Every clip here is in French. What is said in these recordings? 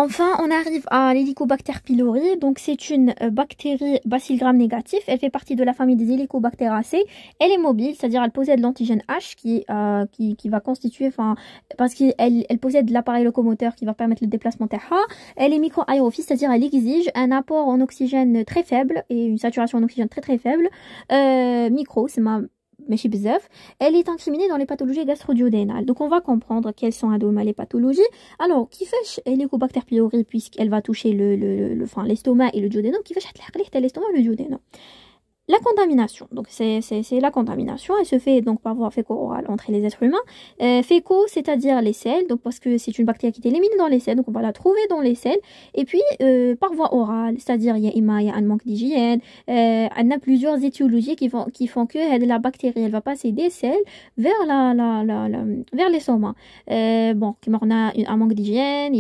Enfin, on arrive à l'Helicobacter pylori. Donc, c'est une bactérie Bacille gram négatif. Elle fait partie de la famille des Helicobacteracées. Elle est mobile, c'est-à-dire elle possède l'antigène H qui va constituer, enfin, parce qu'elle possède l'appareil locomoteur qui va permettre le déplacement TH. Elle est micro-aérophile, c'est-à-dire elle exige un apport en oxygène très faible et une saturation en oxygène très très faible. Micro, c'est ma ماشي بزاف. Elle est incriminée dans les pathologies gastro-duodénales. Donc on va comprendre quelles sont les pathologies. Alors كيفاش Helicobacter pylori puisqu'elle va toucher enfin l'estomac et le duodénum, كيفاش حتلحق ليه حتى l'estomac et le duodénum. La contamination, donc c'est la contamination, elle se fait donc par voie féco-orale entre les êtres humains. Féco, c'est-à-dire les selles, donc parce que c'est une bactérie qui est éliminée dans les selles, donc on va la trouver dans les selles. Et puis par voie orale, c'est-à-dire il y a un manque d'hygiène, on a plusieurs étiologies qui font que la bactérie, elle va passer des selles vers vers l'estomac. Bon, on a un manque d'hygiène,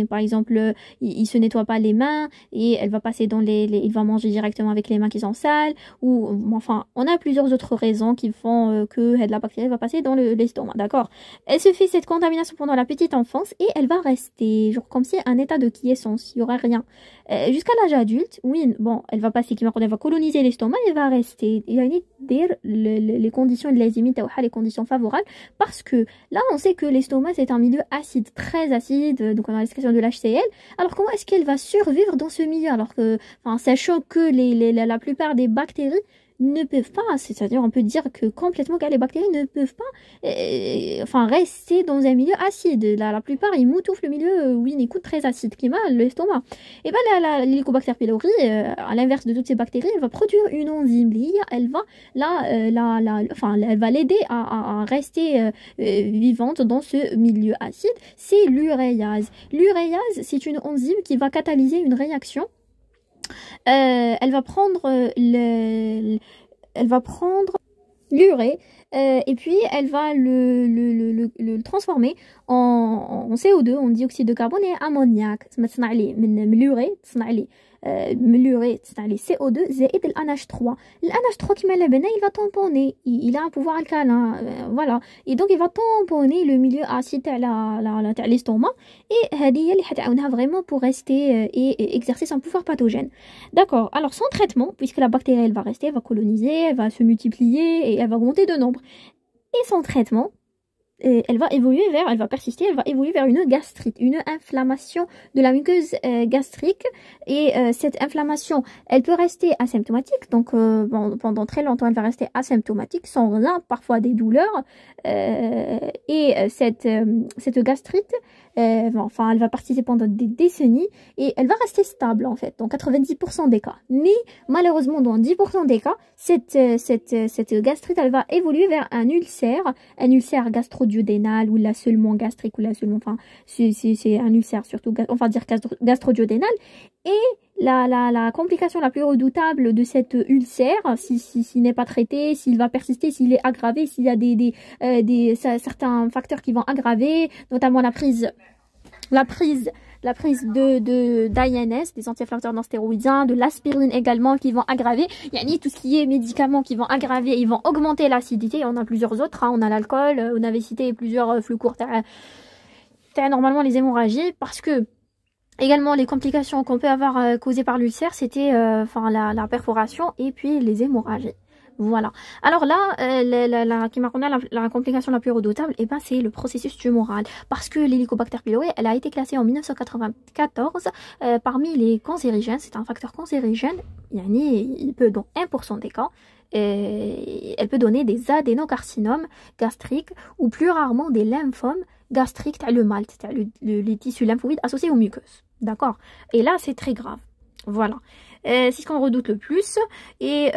par exemple, il se nettoie pas les mains et elle va passer dans il va manger directement avec les mains qui sont sales. Ou enfin, on a plusieurs autres raisons qui font que la bactérie va passer dans l'estomac, d'accord. Elle se fait cette contamination pendant la petite enfance et elle va rester, genre comme si un état de quiescence, il y aura rien. Jusqu'à l'âge adulte, oui, bon, elle va passer, elle va coloniser l'estomac et va rester. Il y a les conditions de l'azimite, les conditions favorables, parce que là, on sait que l'estomac, c'est un milieu acide, très acide, donc on a l'expression de l'HCl. Alors, comment est-ce qu'elle va survivre dans ce milieu? Alors que, enfin, sachant que la plupart des bactéries ne peuvent pas, c'est-à-dire on peut dire que complètement que les bactéries ne peuvent pas enfin rester dans un milieu acide. La plupart ils moutouffent le milieu oui, il coûte très acide qui m'a l'estomac. Et ben l'Helicobacter pylori à l'inverse de toutes ces bactéries, elle va produire une enzyme, elle va enfin elle va l'aider à rester vivante dans ce milieu acide, c'est l'uréase. L'uréase, c'est une enzyme qui va catalyser une réaction. Elle va prendre l'urée et puis elle va le transformer en CO2, en dioxyde de carbone et ammoniac. L'urée تصنع لي CO2 زائد NH3. NH3 qui il va tamponner, il a un pouvoir alcalin, voilà, et donc il va tamponner le milieu acide تاع l'estomac et هذه هي اللي حتعاونها vraiment pour rester et exercer son pouvoir pathogène. D'accord. Alors son traitement, puisque la bactérie elle va rester, elle va coloniser, elle va se multiplier et elle va augmenter de nombre. Et son traitement, elle va persister, elle va évoluer vers une gastrite, une inflammation de la muqueuse gastrique. Et cette inflammation, elle peut rester asymptomatique, donc pendant très longtemps, elle va rester asymptomatique, sans rien, parfois des douleurs. Et cette gastrite, enfin, elle va persister pendant des décennies et elle va rester stable en fait, dans 90% des cas. Mais malheureusement, dans 10% des cas, cette gastrite, elle va évoluer vers un ulcère gastro-duodénal ou là seulement gastrique ou là seulement, enfin, c'est un ulcère surtout, on va dire gastro-duodénal. Et la complication la plus redoutable de cet ulcère, s'il n'est pas traité, s'il va persister, s'il est aggravé, s'il y a certains facteurs qui vont aggraver, notamment la prise d'INS, des anti-inflammatoires non stéroïdiens, de l'aspirine également qui vont aggraver. Il y a tout ce qui est médicaments qui vont aggraver, ils vont augmenter l'acidité. On a plusieurs autres, hein. On a l'alcool, on avait cité plusieurs flux courts, normalement les hémorragies, parce que également les complications qu'on peut avoir causées par l'ulcère, c'était la perforation et puis les hémorragies. Voilà. Alors là, la complication la plus redoutable, et ben, c'est le processus tumoral. Parce que l'Helicobacter pylori, elle a été classée en 1994 parmi les cancérigènes. C'est un facteur cancérigène. Il peut, dans 1% des cas, elle peut donner des adénocarcinomes gastriques ou plus rarement des lymphomes gastriques, le mal, les tissus lymphoïdes associés aux muqueuses. D'accord. Et là, c'est très grave. Voilà. C'est ce qu'on redoute le plus. Et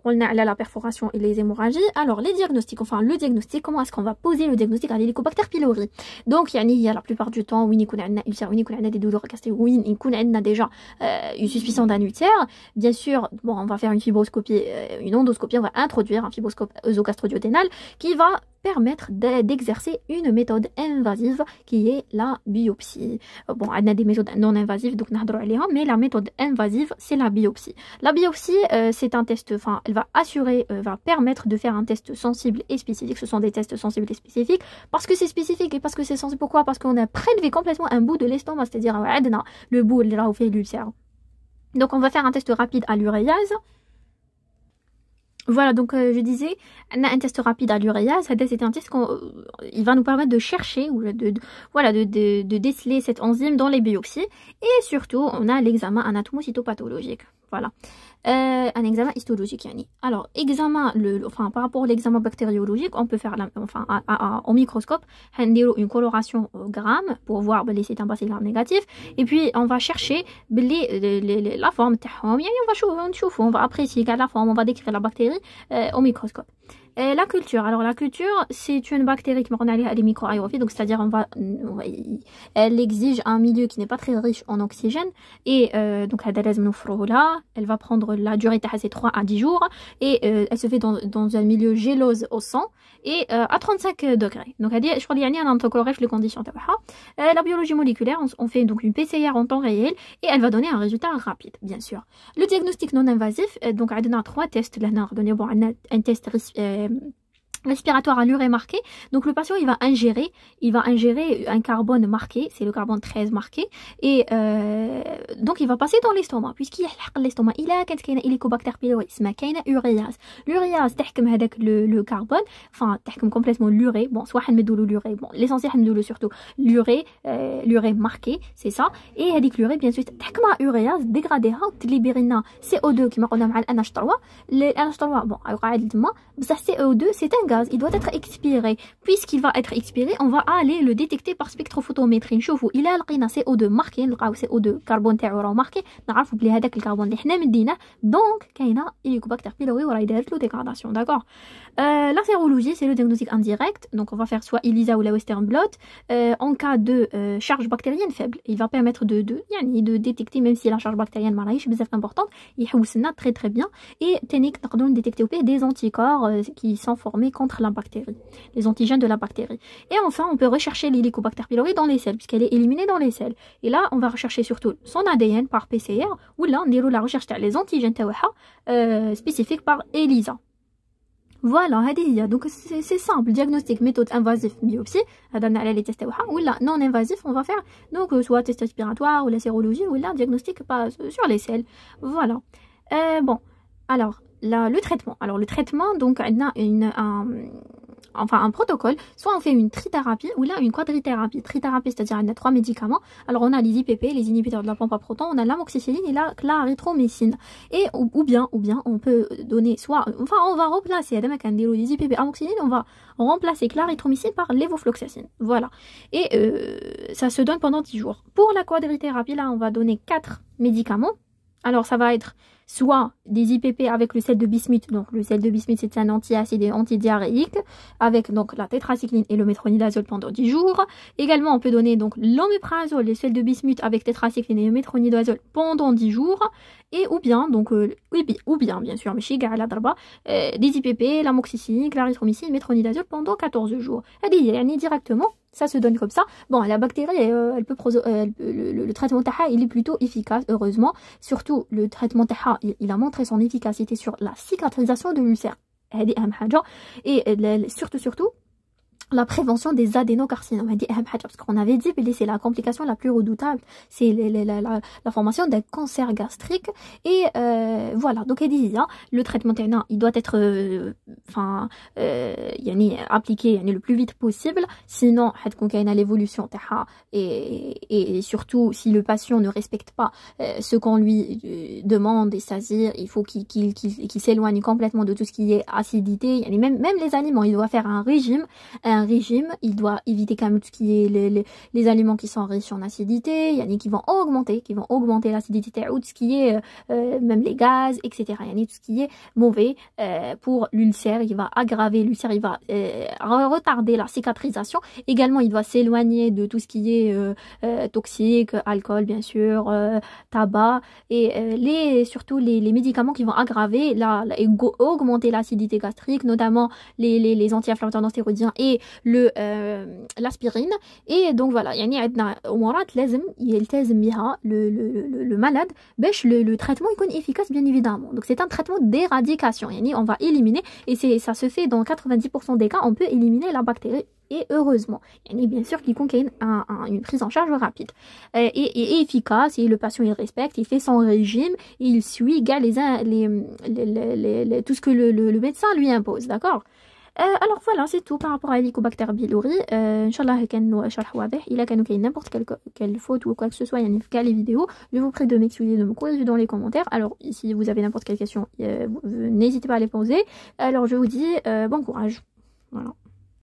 on a la perforation et les hémorragies. Alors, les diagnostics, enfin le diagnostic, comment est-ce qu'on va poser le diagnostic à l'Helicobacter pylori? Donc, il y a la plupart du temps, oui, il y a des douleurs gastriques, oui, il y a déjà une suspicion d'un ulcère. Bien sûr, bon, on va faire une fibroscopie, une endoscopie, on va introduire un fibroscope œsogastro-duodénal qui va permettre d'exercer une méthode invasive qui est la biopsie. Bon, on a des méthodes non invasives, donc mais la méthode invasive, c'est la biopsie. La biopsie, c'est un test, enfin, elle va assurer, va permettre de faire un test sensible et spécifique. Ce sont des tests sensibles et spécifiques parce que c'est spécifique et parce que c'est sensible. Pourquoi? Parce qu'on a prélevé complètement un bout de l'estomac, c'est-à-dire le bout là où fait l'ulcère. Donc on va faire un test rapide à l'uréase. Voilà, donc je disais, on a un test rapide à l'uréase. C'est un test il va nous permettre de chercher ou voilà, de déceler cette enzyme dans les biopsies. Et surtout, on a l'examen anatomo-cytopathologique. Voilà. Un examen histologique. Yani. Alors, enfin, par rapport à l'examen bactériologique, on peut faire au microscope une coloration au gramme pour voir les cytoplasmes bacillares négatifs. Et puis, on va chercher la forme. On va apprécier la forme, on va décrire la bactérie au microscope. La culture. Alors la culture, c'est une bactérie qui a des micro-aérophiles, donc c'est-à-dire elle exige un milieu qui n'est pas très riche en oxygène et donc elle va prendre la durée de 3 à 10 jours et elle se fait dans un milieu gélose au sang et à 35 degrés. Donc je crois qu'il y a un autocolorage les conditions. La biologie moléculaire, on fait donc une PCR en temps réel et elle va donner un résultat rapide, bien sûr. Le diagnostic non invasif, donc on a 3 tests. Là, on a un test respiratoire à l'urée marqué. Donc le patient il va ingérer un carbone marqué, c'est le carbone 13 marqué et donc il va passer dans l'estomac puisqu'il y a l'estomac il a كاين Helicobacter pylori اسمها كاينه uréase. L'uréase تحكم هذاك le carbone, enfin تحكم complètement l'urée. Bon soit نمدوا له l'urée, bon l'essentiel نمدوا له surtout l'urée marqué, c'est ça. Et هذيك l'urée bien sûr تحكم على uréase ديغراديها وتليبيري لنا CO2 كما قلنا مع ال NH3. Le NH3 bon قاعد تما بصح CO2 c'est un gaz, il doit être expiré. Puisqu'il va être expiré, on va aller le détecter par spectrophotométrie. نشوفوا إلا لقينا CO2 ماركي, نلقاو CO2 كربون تاعو راه ماركي, نعرفوا بلي هذاك الكربون اللي حنا مديناه دونك كاينه Helicobacter pylori وراهي دارت له dégradation. D'accord. La sérologie, c'est le diagnostic indirect. Donc on va faire soit ELISA ou la Western blot. En cas de charge bactérienne faible, il va permettre de détecter, même si la charge bactérienne ماراهيش بزاف importante, يحوسنا très très bien. Et technique نقدروا détecter des anticorps qui sont formés contre la bactérie, les antigènes de la bactérie. Et enfin, on peut rechercher l'Helicobacter pylori dans les selles, puisqu'elle est éliminée dans les selles. Et là, on va rechercher surtout son ADN par PCR, ou là, on déroule la recherche les antigènes spécifiques par ELISA. Voilà, donc c'est simple. Diagnostic, méthode invasive, biopsie. Les tests ou là non invasif, on va faire donc soit test respiratoire ou la sérologie ou là diagnostic pas sur les selles. Voilà. Bon, alors le traitement. Alors le traitement, donc on a un protocole. Soit on fait une trithérapie ou là une quadrithérapie. Trithérapie, c'est-à-dire on a 3 médicaments. Alors on a les IPP, les inhibiteurs de la pompe à protons, on a l'amoxicilline et la clarithromycine. Et ou bien on peut donner soit, enfin on va remplacer les IPP amoxicilline, on va remplacer clarithromycine par lévofloxacine. Voilà. Et ça se donne pendant 10 jours. Pour la quadrithérapie, là on va donner 4 médicaments. Alors ça va être soit des IPP avec le sel de bismuth. Donc le sel de bismuth c'est un antiacide et antidiarrhéique avec donc la tétracycline et le métronidazole pendant 10 jours. Également on peut donner donc l'oméprazole, le sel de bismuth avec tétracycline et le métronidazole pendant 10 jours. Et ou bien bien sûr des IPP, l'amoxicilline, clarithromycine, métronidazole pendant 14 jours. C'est-à-dire directement ça se donne comme ça. Bon, la bactérie, le traitement TAHA, il est plutôt efficace, heureusement. Surtout, le traitement TAHA, il a montré son efficacité sur la cicatrisation de l'ulcère. Et surtout, la prévention des adénocarcinomes. Parce qu'on avait dit que c'est la complication la plus redoutable, c'est la formation d'un cancer gastrique. Et voilà, donc le traitement il doit être appliqué le plus vite possible, sinon il y a l'évolution et surtout si le patient ne respecte pas ce qu'on lui demande, et c'est-à-dire il faut qu'il s'éloigne complètement de tout ce qui est acidité, même les aliments, il doit faire un régime, il doit éviter quand même tout ce qui est les aliments qui sont riches en acidité, qui vont augmenter l'acidité, ou tout ce qui est même les gaz, etc. Tout ce qui est mauvais pour l'ulcère, il va aggraver l'ulcère, il va retarder la cicatrisation. Également, il doit s'éloigner de tout ce qui est toxique, alcool bien sûr, tabac, et surtout les médicaments qui vont aggraver augmenter l'acidité gastrique, notamment les anti-inflammatoires non stéroïdiens et l'aspirine. Et donc voilà, يعني عندنا أمورات لازم يلتزم بها le malade باش le traitement يكون efficace bien évidemment. Donc c'est un traitement d'éradication, يعني on va éliminer, et ça se fait dans 90% des cas, on peut éliminer la bactérie, et heureusement. يعني bien sûr qu'il y a une prise en charge rapide et efficace, et le patient il respecte, il fait son régime, il suit tout ce que le médecin lui impose, d'accord. alors voilà, c'est tout par rapport à l'Helicobacter pylori. Inch'Allah كان شرح واضح. إلا كانوا كاين n'importe quelle faute ou quoi que ce soit يعني في les vidéos, je vous prie de m'excuser, de me corriger dans les commentaires. Alors si vous avez n'importe quelle question, n'hésitez pas à les poser. Alors je vous dis bon courage. Voilà.